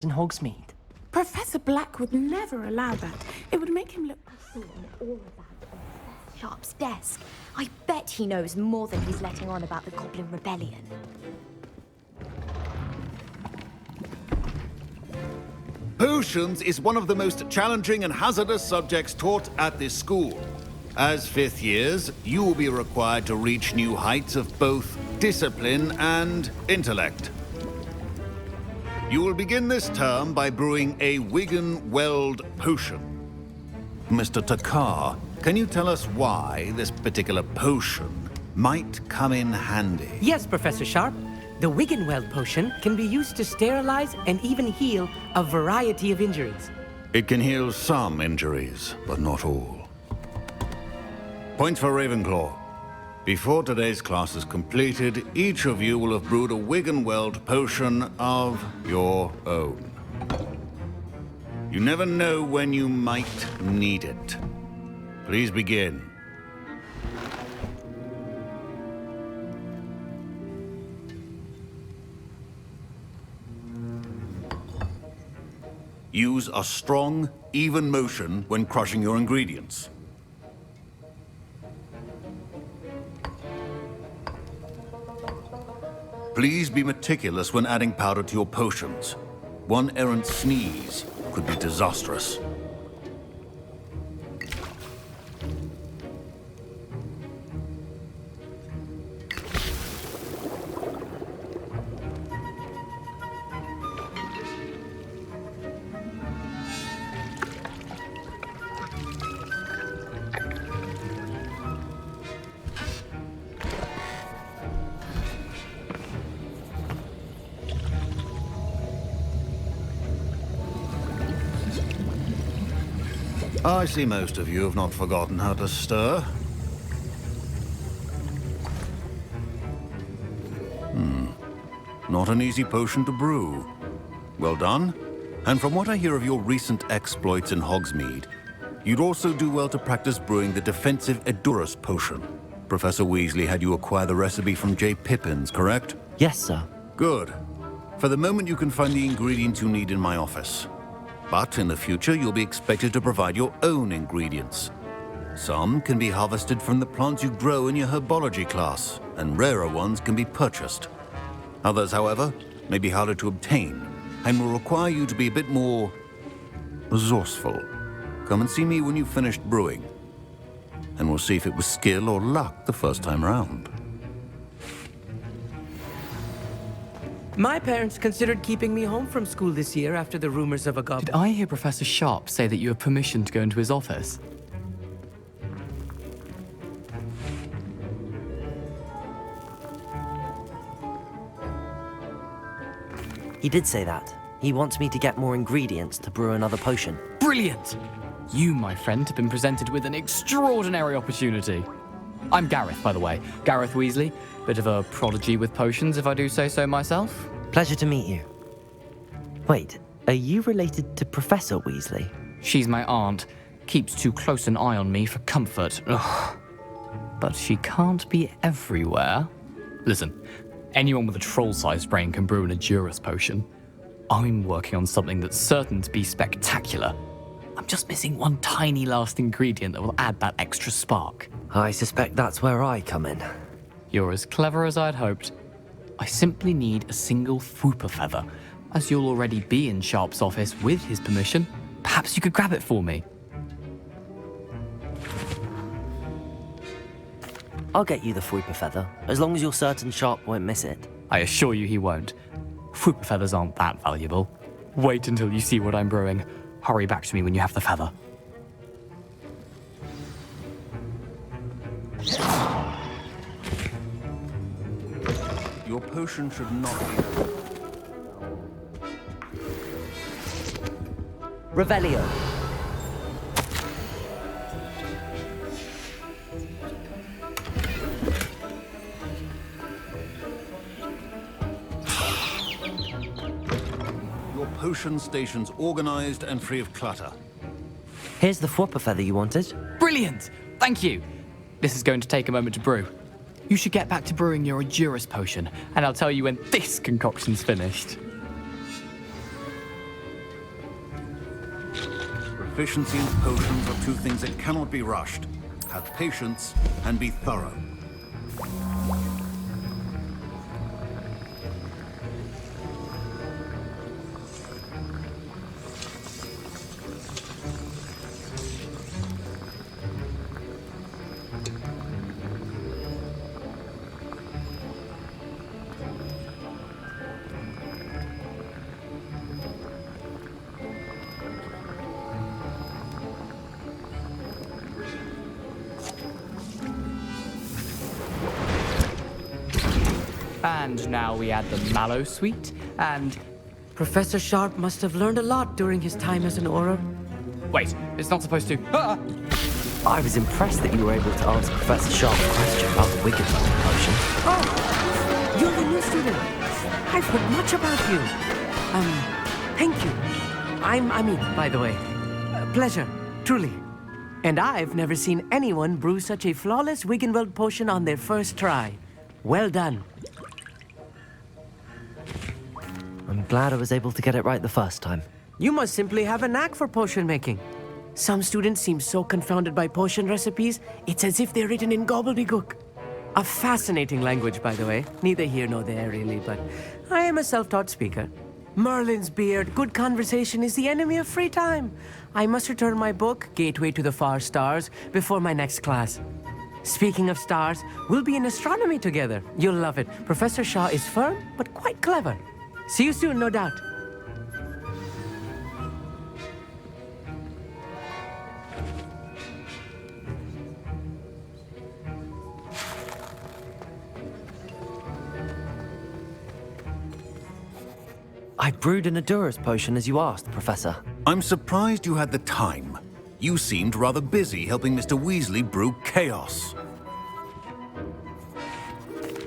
in Hogsmeade. Professor Black would never allow that. It would make him look... I saw all of that on Professor Sharp's desk. I bet he knows more than he's letting on about the Goblin Rebellion. Potions is one of the most challenging and hazardous subjects taught at this school. As fifth years, you will be required to reach new heights of both discipline and intellect. You will begin this term by brewing a Wiggenweld potion. Mr. Takar, can you tell us why this particular potion might come in handy? Yes, Professor Sharp. The Wiggenweld potion can be used to sterilize and even heal a variety of injuries. It can heal some injuries, but not all. Point for Ravenclaw. Before today's class is completed, each of you will have brewed a Wiggenweld potion of your own. You never know when you might need it. Please begin. Use a strong, even motion when crushing your ingredients. Please be meticulous when adding powder to your potions. One errant sneeze could be disastrous. I see most of you have not forgotten how to stir. Not an easy potion to brew. Well done. And from what I hear of your recent exploits in Hogsmeade, you'd also do well to practice brewing the defensive Edurus potion. Professor Weasley had you acquire the recipe from J. Pippins, correct? Yes, sir. Good. For the moment, you can find the ingredients you need in my office. But in the future, you'll be expected to provide your own ingredients. Some can be harvested from the plants you grow in your herbology class, and rarer ones can be purchased. Others, however, may be harder to obtain, and will require you to be a bit more resourceful. Come and see me when you've finished brewing, and we'll see if it was skill or luck the first time round. My parents considered keeping me home from school this year after the rumors of a goblin. Did I hear Professor Sharp say that you have permission to go into his office? He did say that. He wants me to get more ingredients to brew another potion. Brilliant! You, my friend, have been presented with an extraordinary opportunity. I'm Gareth, by the way. Gareth Weasley. Bit of a prodigy with potions, if I do say so myself. Pleasure to meet you. Wait, are you related to Professor Weasley? She's my aunt. Keeps too close an eye on me for comfort. Ugh. But she can't be everywhere. Listen, anyone with a troll-sized brain can brew an Edurus potion. I'm working on something that's certain to be spectacular. I'm just missing one tiny last ingredient that will add that extra spark. I suspect that's where I come in. You're as clever as I'd hoped. I simply need a single Fwooper feather. As you'll already be in Sharp's office with his permission, perhaps you could grab it for me. I'll get you the Fwooper feather, as long as you're certain Sharp won't miss it. I assure you he won't. Fwooper feathers aren't that valuable. Wait until you see what I'm brewing. Hurry back to me when you have the feather. Your potion should not be... Revelio. Your potion station's organized and free of clutter. Here's the Fwooper feather you wanted. Brilliant! Thank you! This is going to take a moment to brew. You should get back to brewing your Edurus potion, and I'll tell you when this concoction's finished. Efficiency and potions are two things that cannot be rushed. Have patience and be thorough. And now we add the Mallow Suite, and... Professor Sharp must have learned a lot during his time as an Auror. Wait, it's not supposed to... Ah! I was impressed that you were able to answer Professor Sharp's question about the Wiggenweld potion. Oh, you're the new student. I've heard much about you. Thank you. I'm Amit, by the way. Pleasure, truly. And I've never seen anyone brew such a flawless Wiggenweld potion on their first try. Well done. I'm glad I was able to get it right the first time. You must simply have a knack for potion making. Some students seem so confounded by potion recipes, it's as if they're written in gobbledygook. A fascinating language, by the way. Neither here nor there, really, but I am a self-taught speaker. Merlin's beard, good conversation is the enemy of free time. I must return my book, Gateway to the Far Stars, before my next class. Speaking of stars, we'll be in astronomy together. You'll love it. Professor Shaw is firm, but quite clever. See you soon, no doubt. I brewed an Adura's potion as you asked, Professor. I'm surprised you had the time. You seemed rather busy helping Mr. Weasley brew chaos.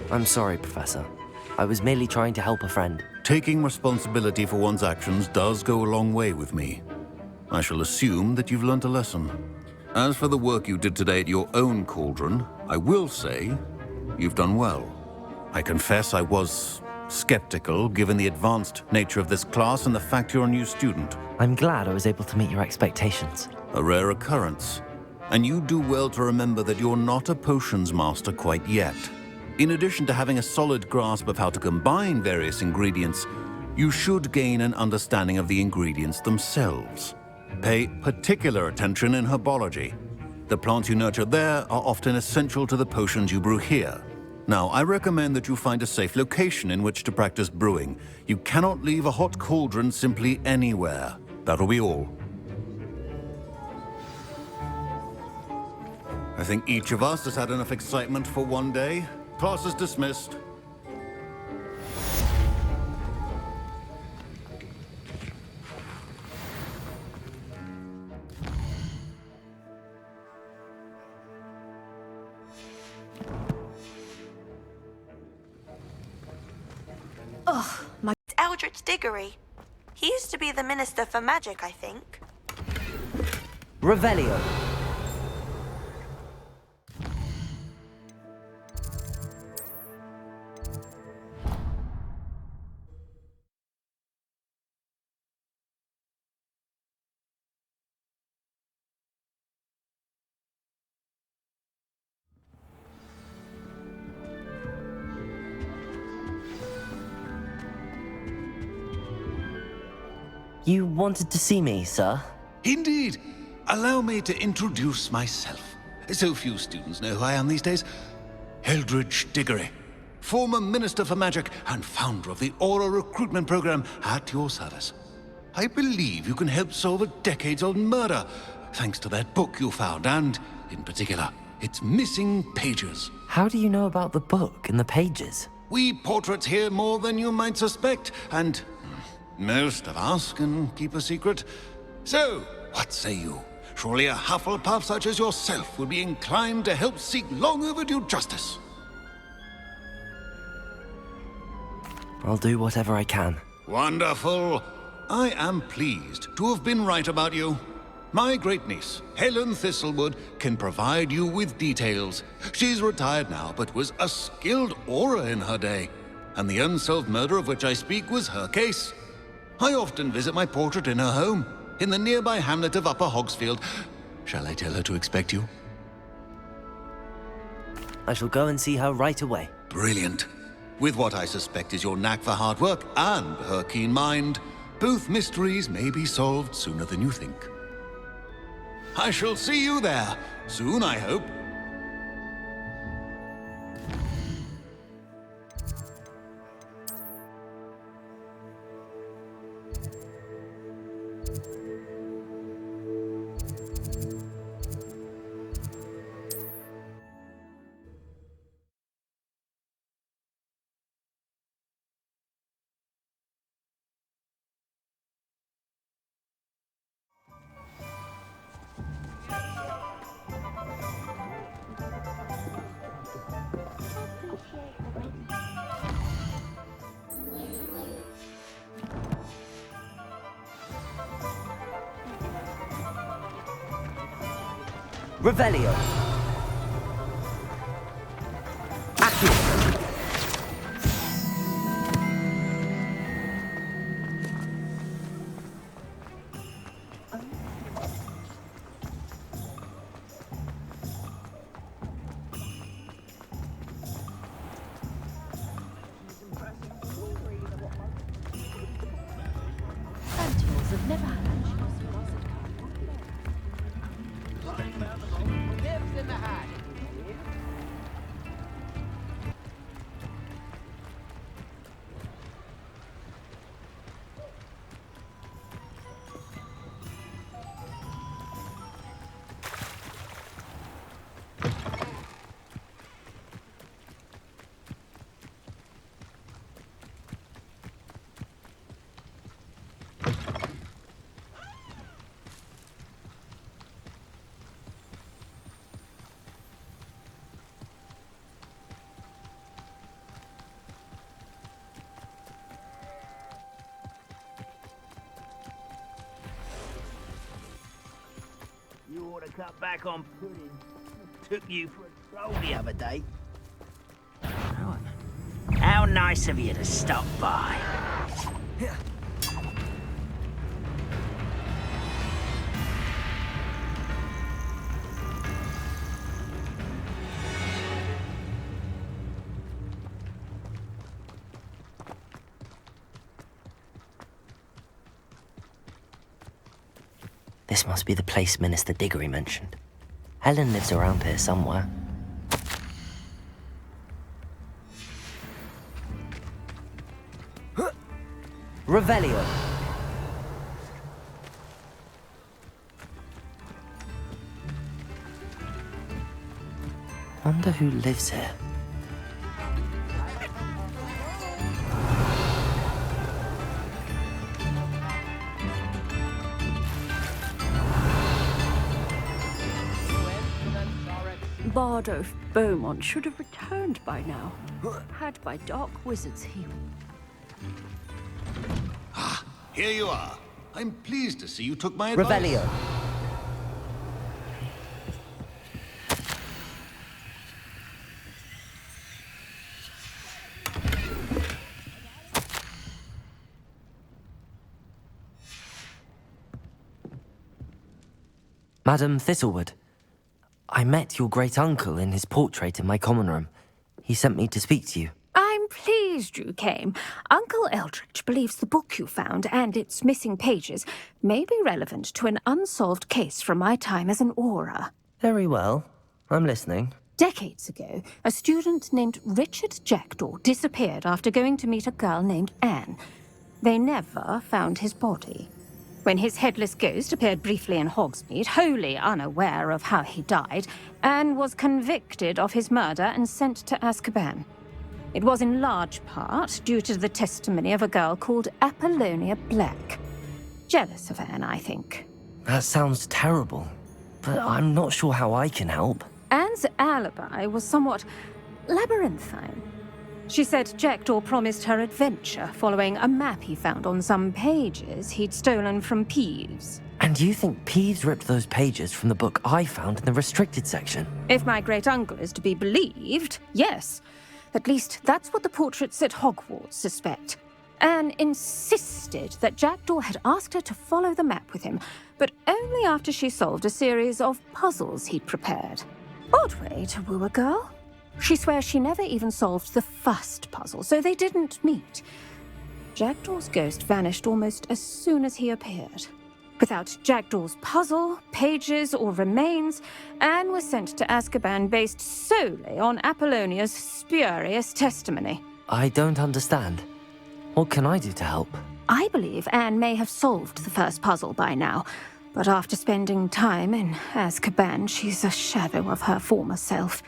I'm sorry, Professor. I was merely trying to help a friend. Taking responsibility for one's actions does go a long way with me. I shall assume that you've learnt a lesson. As for the work you did today at your own cauldron, I will say you've done well. I confess I was skeptical given the advanced nature of this class and the fact you're a new student. I'm glad I was able to meet your expectations. A rare occurrence. And you do well to remember that you're not a potions master quite yet. In addition to having a solid grasp of how to combine various ingredients, you should gain an understanding of the ingredients themselves. Pay particular attention in herbology. The plants you nurture there are often essential to the potions you brew here. Now, I recommend that you find a safe location in which to practice brewing. You cannot leave a hot cauldron simply anywhere. That'll be all. I think each of us has had enough excitement for one day. Class is dismissed. Ugh, my... Eldritch Diggory. He used to be the Minister for Magic, I think. Revelio. You wanted to see me, sir? Indeed. Allow me to introduce myself. So few students know who I am these days. Eldritch Diggory, former Minister for Magic and founder of the Aura recruitment program at your service. I believe you can help solve a decades-old murder, thanks to that book you found, and, in particular, its missing pages. How do you know about the book and the pages? We portraits here more than you might suspect, and most of us can keep a secret. So, what say you? Surely a Hufflepuff such as yourself would be inclined to help seek long overdue justice. I'll do whatever I can. Wonderful. I am pleased to have been right about you. My great-niece, Helen Thistlewood, can provide you with details. She's retired now, but was a skilled aura in her day. And the unsolved murder of which I speak was her case. I often visit my portrait in her home. in the nearby hamlet of Upper Hogsfield. Shall I tell her to expect you? I shall go and see her right away. Brilliant. With what I suspect is your knack for hard work and her keen mind, both mysteries may be solved sooner than you think. I shall see you there soon, I hope. Revelio. Accio. Sentinels have never had a You ought to cut back on pudding. Took you for a troll the other day. How nice of you to stop by. This must be the place Minister Diggory mentioned. Helen lives around here somewhere. Revelio. Wonder who lives here. Bardo Beaumont should have returned by now. Had by dark wizards he... Ah, here you are. I'm pleased to see you took my advice. Revelio. Madam Thistlewood, I met your great-uncle in his portrait in my common room. He sent me to speak to you. I'm pleased you came. Uncle Eldridge believes the book you found and its missing pages may be relevant to an unsolved case from my time as an aura. Very well. I'm listening. Decades ago, a student named Richard Jackdaw disappeared after going to meet a girl named Anne. They never found his body. When his headless ghost appeared briefly in Hogsmeade, wholly unaware of how he died, Anne was convicted of his murder and sent to Azkaban. It was in large part due to the testimony of a girl called Apollonia Black. Jealous of Anne, I think. That sounds terrible, but I'm not sure how I can help. Anne's alibi was somewhat labyrinthine. She said Jackdaw promised her adventure following a map he found on some pages he'd stolen from Peeves. And you think Peeves ripped those pages from the book I found in the restricted section? If my great-uncle is to be believed, yes. At least that's what the portraits at Hogwarts suspect. Anne insisted that Jackdaw had asked her to follow the map with him, but only after she solved a series of puzzles he'd prepared. Odd way to woo a girl. She swears she never even solved the first puzzle, so they didn't meet. Jackdaw's ghost vanished almost as soon as he appeared. Without Jackdaw's puzzle, pages, or remains, Anne was sent to Azkaban based solely on Apollonia's spurious testimony. I don't understand. What can I do to help? I believe Anne may have solved the first puzzle by now, but after spending time in Azkaban, she's a shadow of her former self.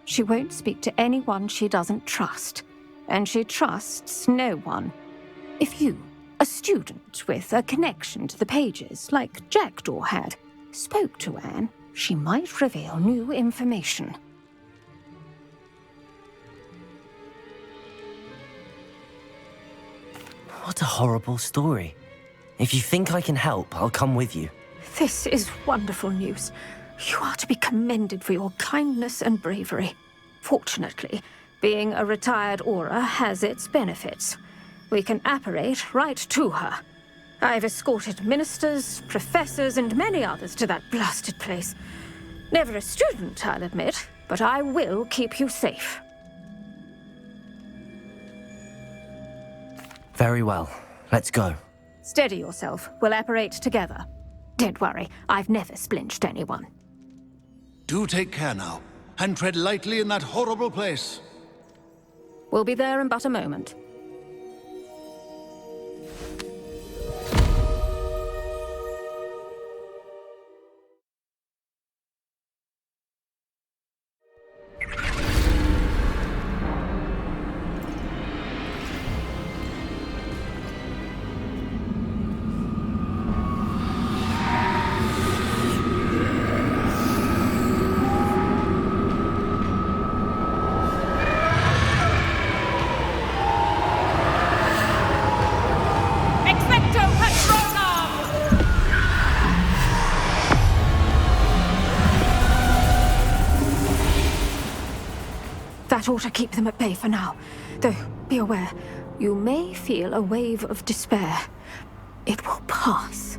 She won't speak to anyone she doesn't trust, and she trusts no one. If you, a student with a connection to the pages, like Jackdaw had, spoke to Anne, she might reveal new information. What a horrible story. If you think I can help, I'll come with you. This is wonderful news. You are to be commended for your kindness and bravery. Fortunately, being a retired Auror has its benefits. We can apparate right to her. I've escorted ministers, professors, and many others to that blasted place. Never a student, I'll admit, but I will keep you safe. Very well. Let's go. Steady yourself. We'll apparate together. Don't worry, I've never splinched anyone. Do take care now, and tread lightly in that horrible place. We'll be there in but a moment. That ought to keep them at bay for now. Though, be aware, you may feel a wave of despair. It will pass.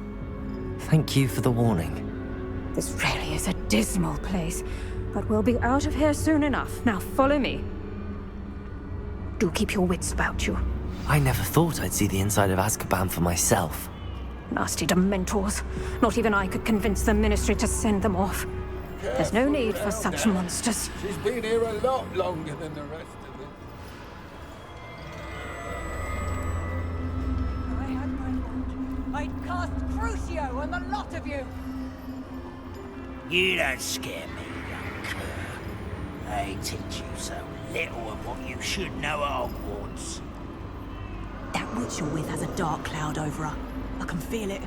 Thank you for the warning. This really is a dismal place, but we'll be out of here soon enough. Now follow me. Do keep your wits about you. I never thought I'd see the inside of Azkaban for myself. Nasty Dementors. Not even I could convince the Ministry to send them off. There's no need for such monsters. She's been here a lot longer than the rest of them. I had my lunch. I'd cast Crucio on the lot of you. You don't scare me, young cur. They teach you so little of what you should know at Hogwarts. That witch you're with has a dark cloud over her. I can feel it.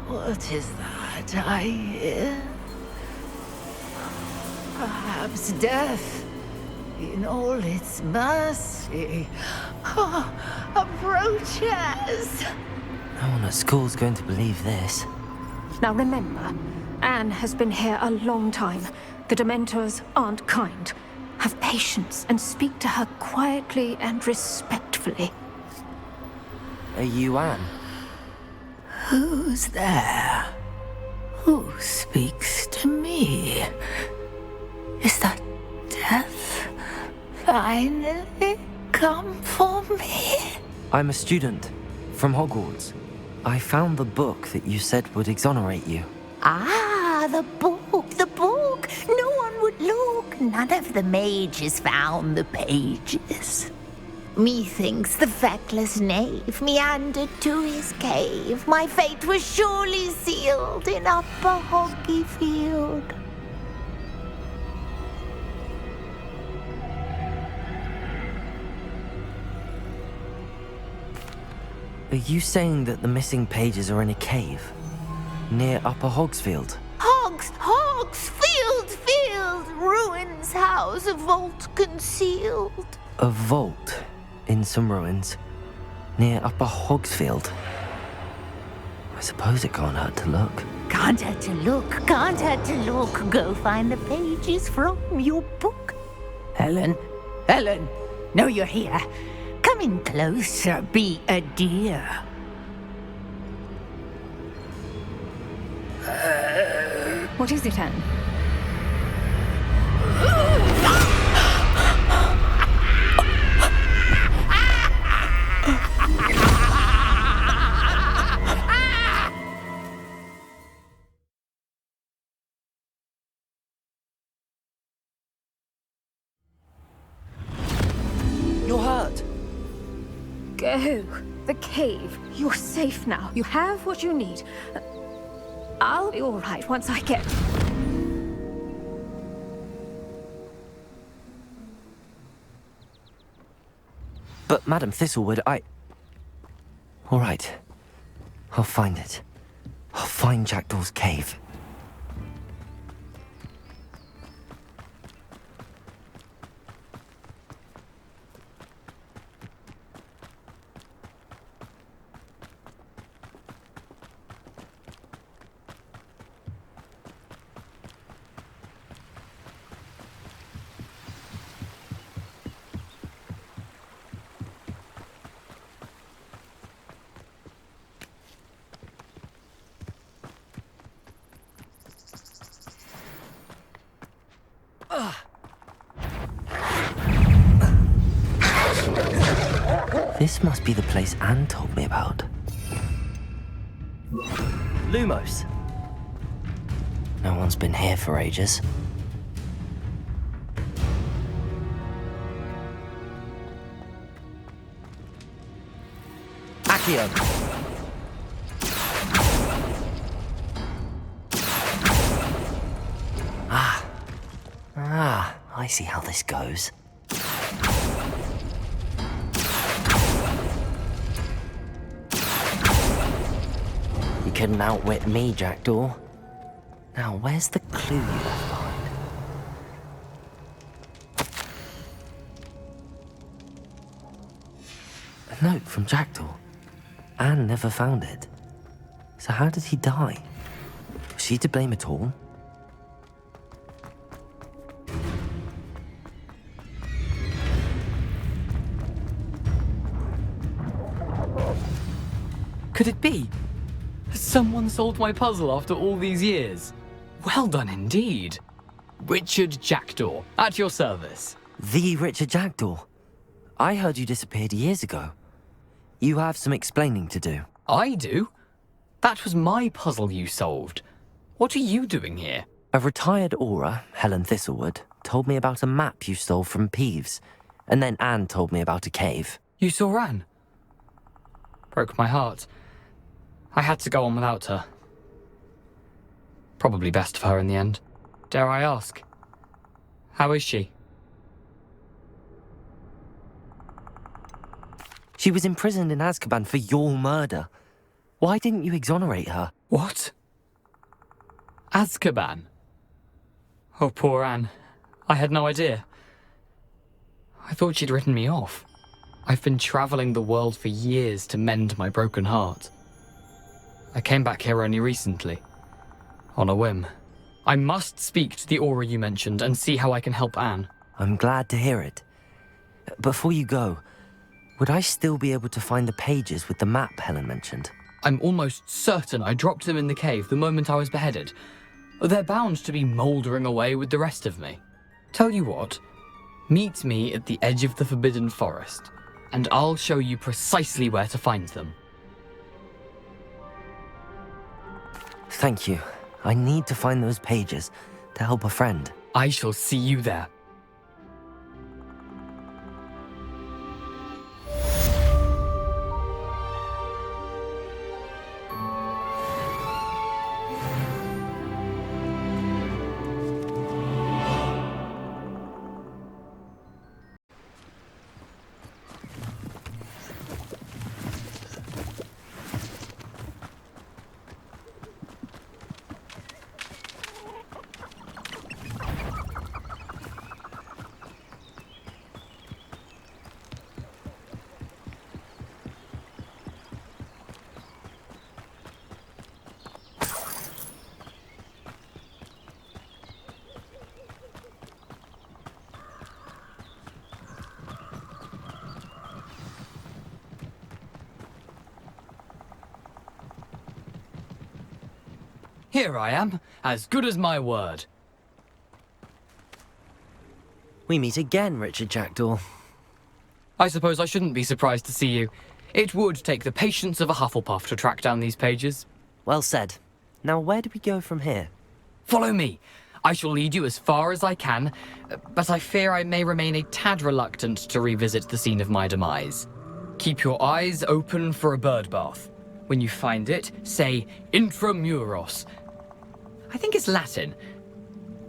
What is that I hear? Perhaps death, in all its mercy, approaches. No one at school's going to believe this. Now remember, Anne has been here a long time. The Dementors aren't kind. Have patience and speak to her quietly and respectfully. Are you Anne? Who's there? Who speaks to me? Is that death finally come for me? I'm a student from Hogwarts. I found the book that you said would exonerate you. Ah, the book, the book. No one would look. None of the mages found the pages. Methinks the feckless knave meandered to his cave. My fate was surely sealed in Upper Hoggyfield. Are you saying that the missing pages are in a cave? Near Upper Hogsfield? Field! Ruins house, a vault concealed. A vault in some ruins? Near Upper Hogsfield? I suppose it can't hurt to look. Can't hurt to look. Go find the pages from your book. Helen, know you're here. Come Coming closer, be a dear. What is it, Anne? You're hurt. Go. The cave. You're safe now. You have what you need. I'll be all right once I get... But, Madam Thistlewood, All right. I'll find it. I'll find Jackdaw's cave. This must be the place Anne told me about. Lumos. No one's been here for ages. Accio. I see how this goes. You couldn't outwit me, Jackdaw. Now, where's the clue you left behind? A note from Jackdaw. Anne never found it. So how did he die? Was she to blame at all? Could it be? Has someone solved my puzzle after all these years? Well done indeed. Richard Jackdaw, at your service. The Richard Jackdaw? I heard you disappeared years ago. You have some explaining to do. I do? That was my puzzle you solved. What are you doing here? A retired Aura, Helen Thistlewood, told me about a map you stole from Peeves. And then Anne told me about a cave. You saw Anne? Broke my heart. I had to go on without her. Probably best for her in the end. Dare I ask? How is she? She was imprisoned in Azkaban for your murder. Why didn't you exonerate her? What? Azkaban? Oh, poor Anne. I had no idea. I thought she'd written me off. I've been traveling the world for years to mend my broken heart. I came back here only recently, on a whim. I must speak to the Aura you mentioned and see how I can help Anne. I'm glad to hear it. Before you go, would I still be able to find the pages with the map Helen mentioned? I'm almost certain I dropped them in the cave the moment I was beheaded. They're bound to be mouldering away with the rest of me. Tell you what, meet me at the edge of the Forbidden Forest, and I'll show you precisely where to find them. Thank you. I need to find those pages to help a friend. I shall see you there. Here I am, as good as my word. We meet again, Richard Jackdaw. I suppose I shouldn't be surprised to see you. It would take the patience of a Hufflepuff to track down these pages. Well said. Now, where do we go from here? Follow me. I shall lead you as far as I can, but I fear I may remain a tad reluctant to revisit the scene of my demise. Keep your eyes open for a bird bath. When you find it, say intramuros. I think it's Latin.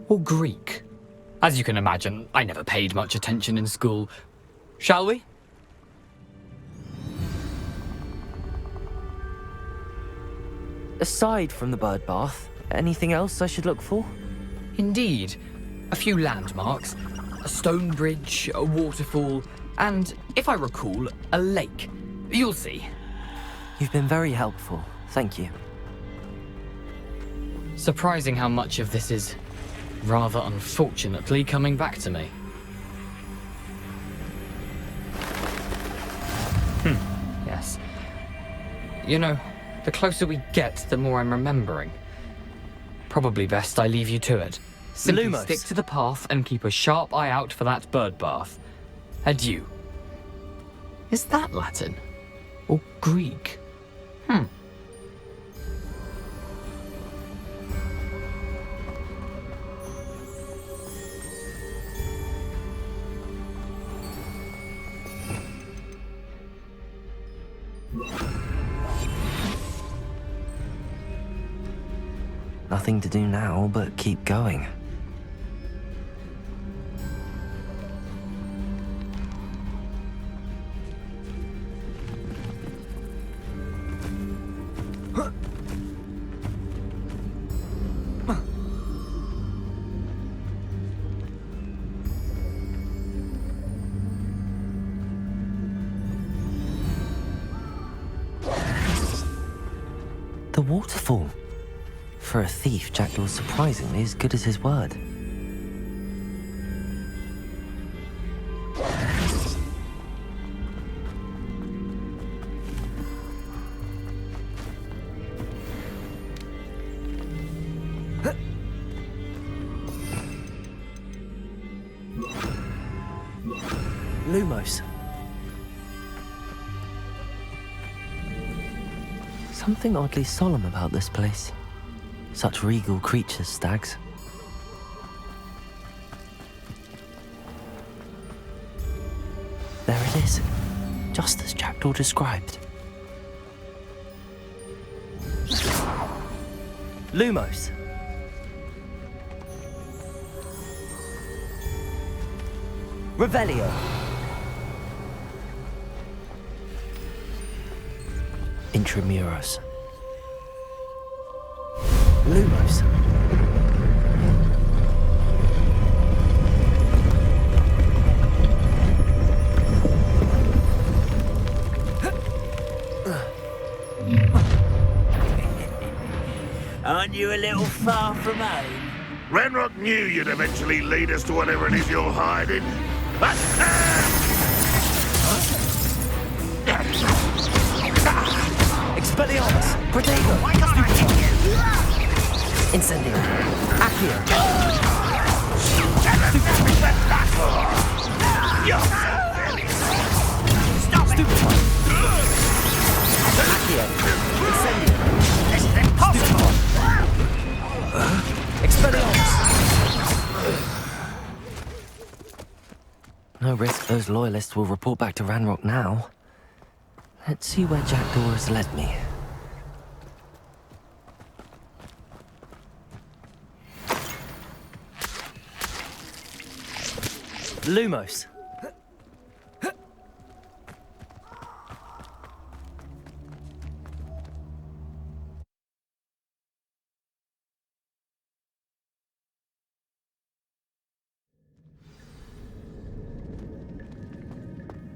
Or Greek. As you can imagine, I never paid much attention in school. Shall we? Aside from the bird bath, anything else I should look for? Indeed. A few landmarks, a stone bridge, a waterfall, and, if I recall, a lake. You'll see. You've been very helpful. Thank you. Surprising how much of this is, rather unfortunately, coming back to me. Yes. You know, the closer we get, the more I'm remembering. Probably best I leave you to it. Simply Lumos. stick to the path and keep a sharp eye out for that bird bath. Adieu. Is that Latin? Or Greek? Nothing to do now but keep going. The waterfall. For a thief, Jackdaw's surprisingly as good as his word. Lumos. Something oddly solemn about this place. Such regal creatures, stags. There it is, just as Jackdaw described. Lumos. Revelio. Intramuros. Lumos. Aren't you a little far from home? Ranrock knew you'd eventually lead us to whatever it is you're hiding. Expelliarmus! Protego! Incendio! Accio! Stupefy! Accio! Incendio! Stupefy! Expelliarmus! No risk those loyalists will report back to Ranrock now. Let's see where Jackdaw has led me. Lumos.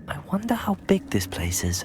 I wonder how big this place is.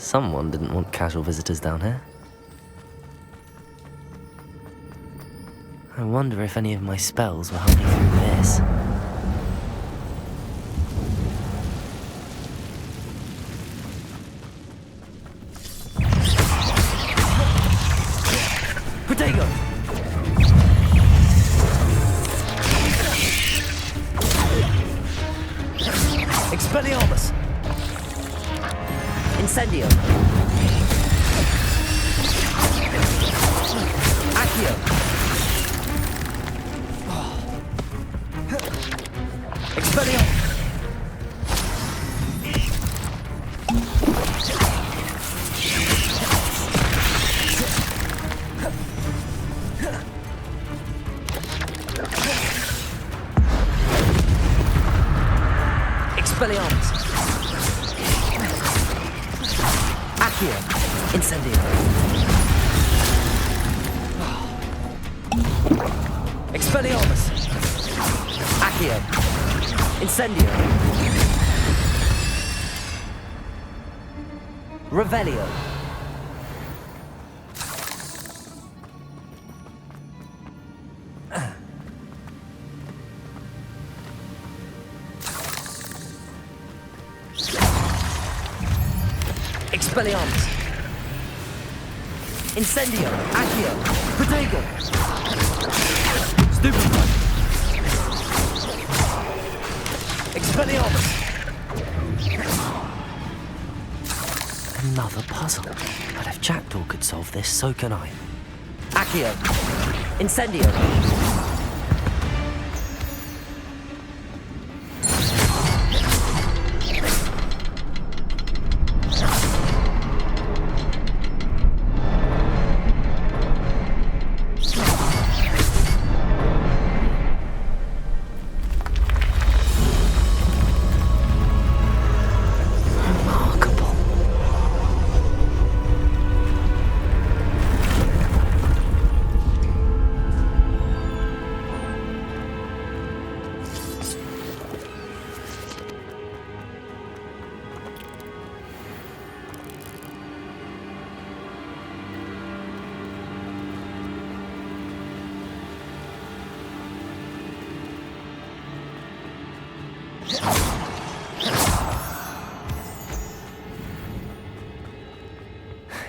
Someone didn't want casual visitors down here. I wonder if any of my spells will help me through this. Protego! Expelliarmus! Incendio! Accio! Expelliarmus! Expelliarmus! Accio! Incendio! Expelliarmus! Accio! Incendio! Revelio! Expelliarmus! Incendio! Accio! Protego! Stupefy! Expelliarmus! Another puzzle. But if Jackdaw could solve this, so can I. Accio! Incendio!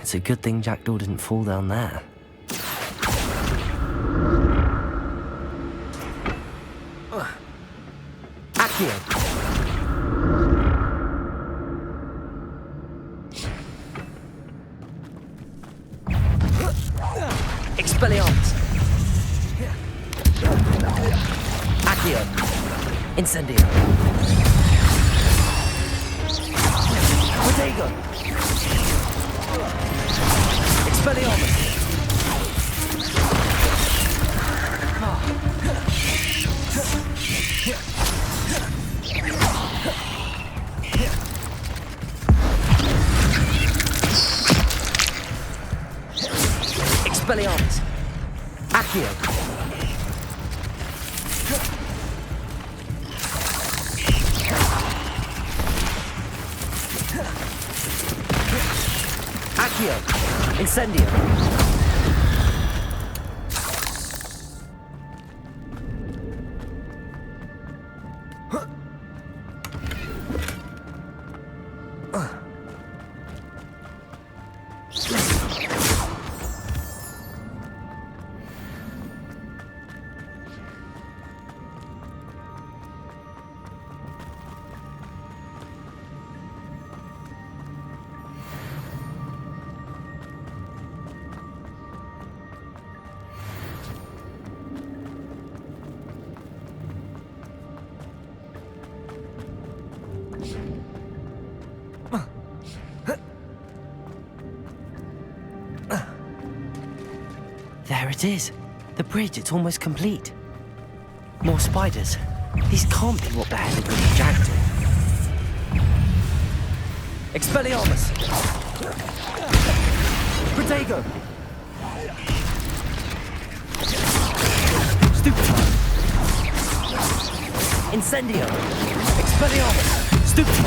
It's a good thing Jackdaw didn't fall down there. Accio! Expelliarmus! Accio! Incendio! Protego! Expelliarmus! Expelliarmus! Accio! Accio! Incendio! There it is. The bridge, it's almost complete. More spiders. These can't be what beheaded British Jackdaw. Expelliarmus! Protego! Stupefy! Incendio! Expelliarmus! Stupefy!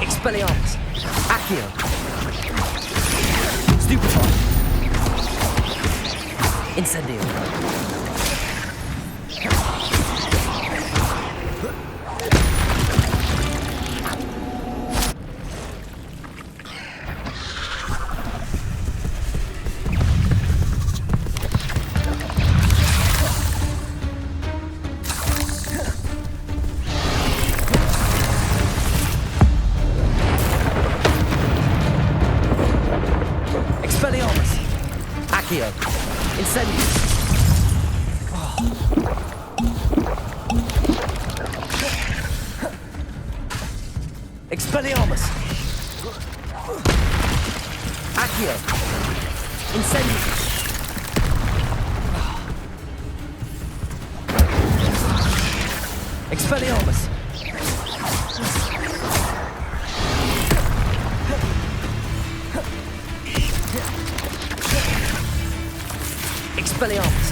Expelliarmus! Accio! Stupefy. Incendio. Incendio. Expelliarmus. Accio. Incendio. Expelliarmus. Expelliarmus.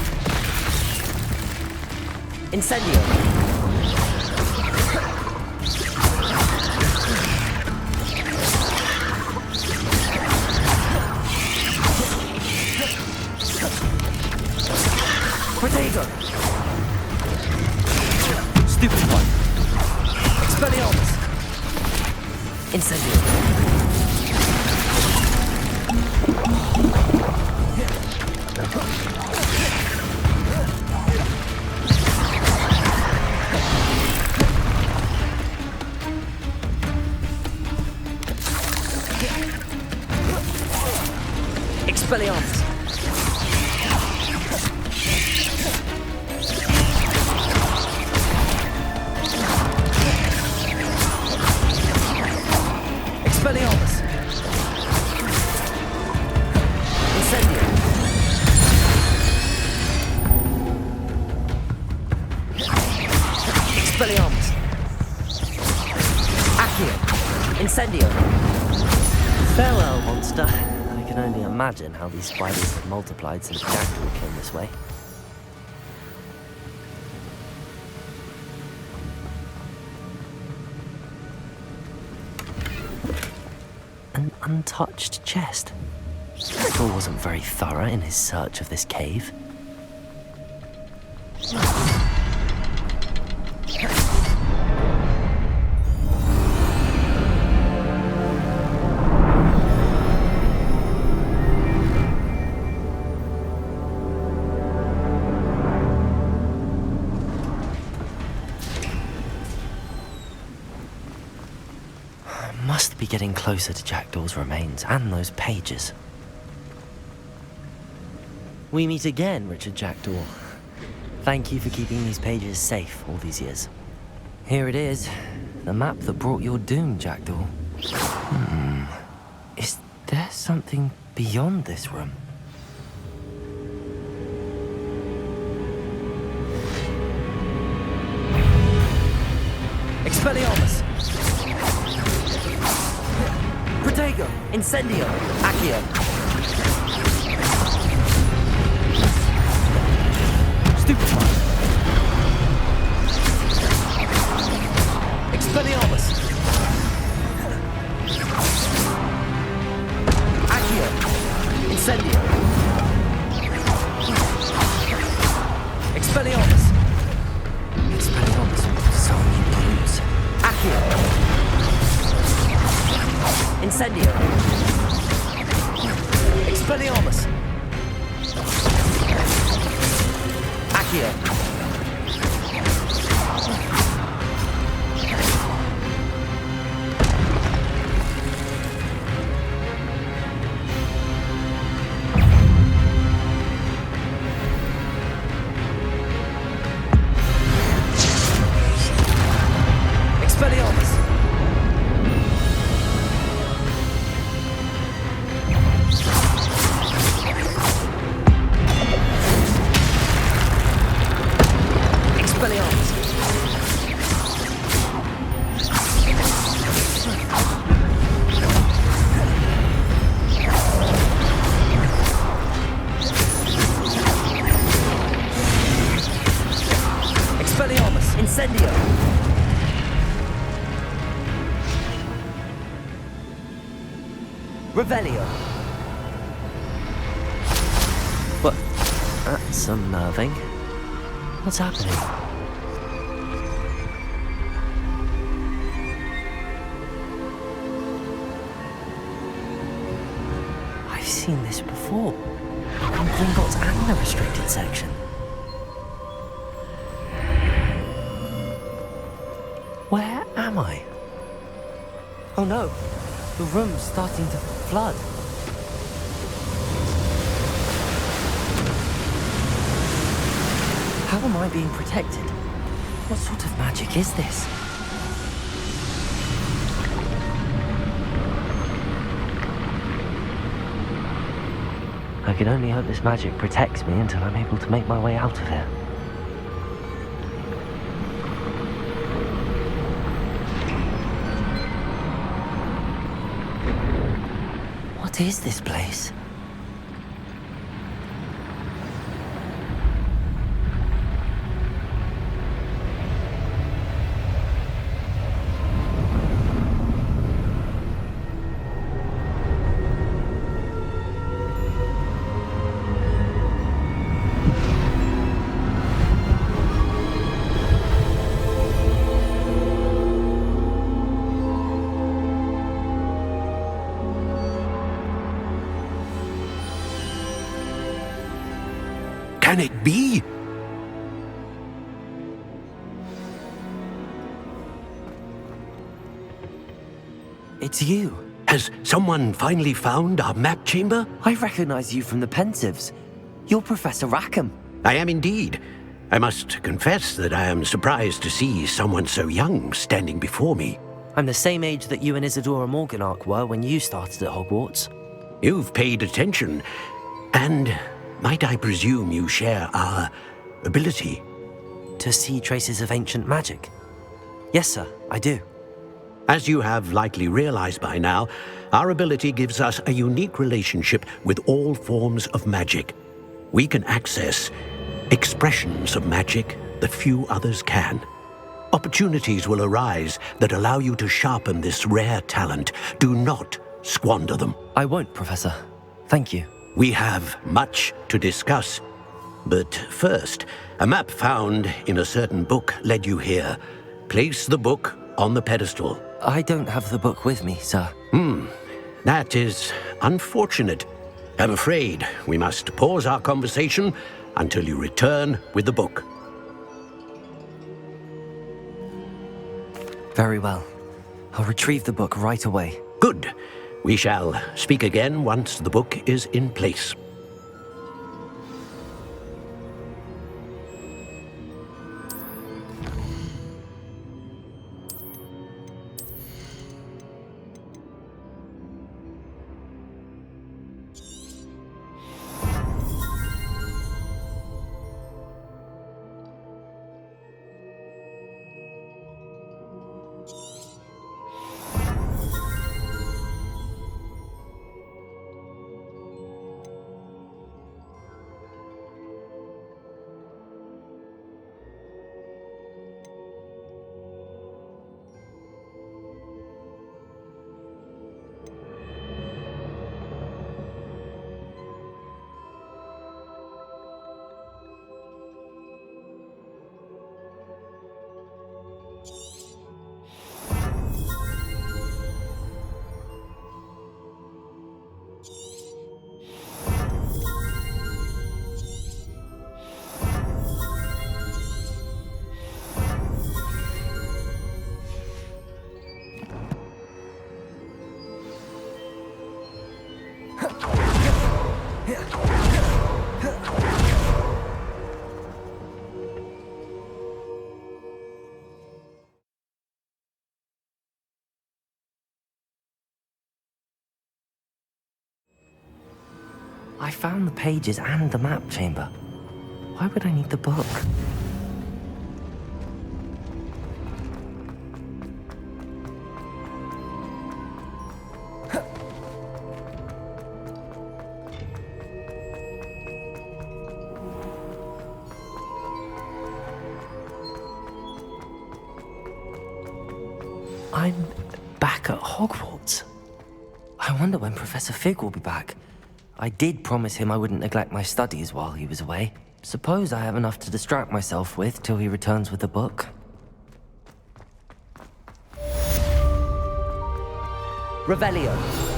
Incendio. Protego. Stupid one. Expelliarmus. Incendio. Expelliarmus. Expelliarmus. Incendio. Expelliarmus. Accio. Incendio. Farewell, monster. I can only imagine how these spiders have multiplied since Jackdaw came this way. An untouched chest. Jackdaw wasn't very thorough in his search of this cave. Must be getting closer to Jackdaw's remains and those pages. We meet again, Richard Jackdaw. Thank you for keeping these pages safe all these years. Here it is, the map that brought your doom, Jackdaw. Is there something beyond this room? Expelliarmus! Protego! Incendio! Accio! Stupefy! Expelliarmus! Accio! Incendio! Expelliarmus! Expelliarmus with so many blues. Accio! Incendio! Expelliarmus! Accio! Expelliarmus! Incendio! Revelio! That's unnerving. What's happening? I've seen this before. On Gringotts and the restricted section. Where am I? Oh no, the room's starting to flood. How am I being protected? What sort of magic is this? I can only hope this magic protects me until I'm able to make my way out of here. What is this place? Can it be? It's you. Has someone finally found our map chamber? I recognize you from the Pensives. You're Professor Rackham. I am indeed. I must confess that I am surprised to see someone so young standing before me. I'm the same age that you and Isadora Morganach were when you started at Hogwarts. You've paid attention, and might I presume you share our ability? To see traces of ancient magic? Yes, sir, I do. As you have likely realized by now, our ability gives us a unique relationship with all forms of magic. We can access expressions of magic that few others can. Opportunities will arise that allow you to sharpen this rare talent. Do not squander them. I won't, Professor. Thank you. We have much to discuss. But first, a map found in a certain book led you here. Place the book on the pedestal. I don't have the book with me, sir. That is unfortunate. I'm afraid we must pause our conversation until you return with the book. Very well. I'll retrieve the book right away. Good. We shall speak again once the book is in place. I found the pages and the map chamber. Why would I need the book? I'm back at Hogwarts. I wonder when Professor Fig will be back. I did promise him I wouldn't neglect my studies while he was away. Suppose I have enough to distract myself with till he returns with the book. Revelio.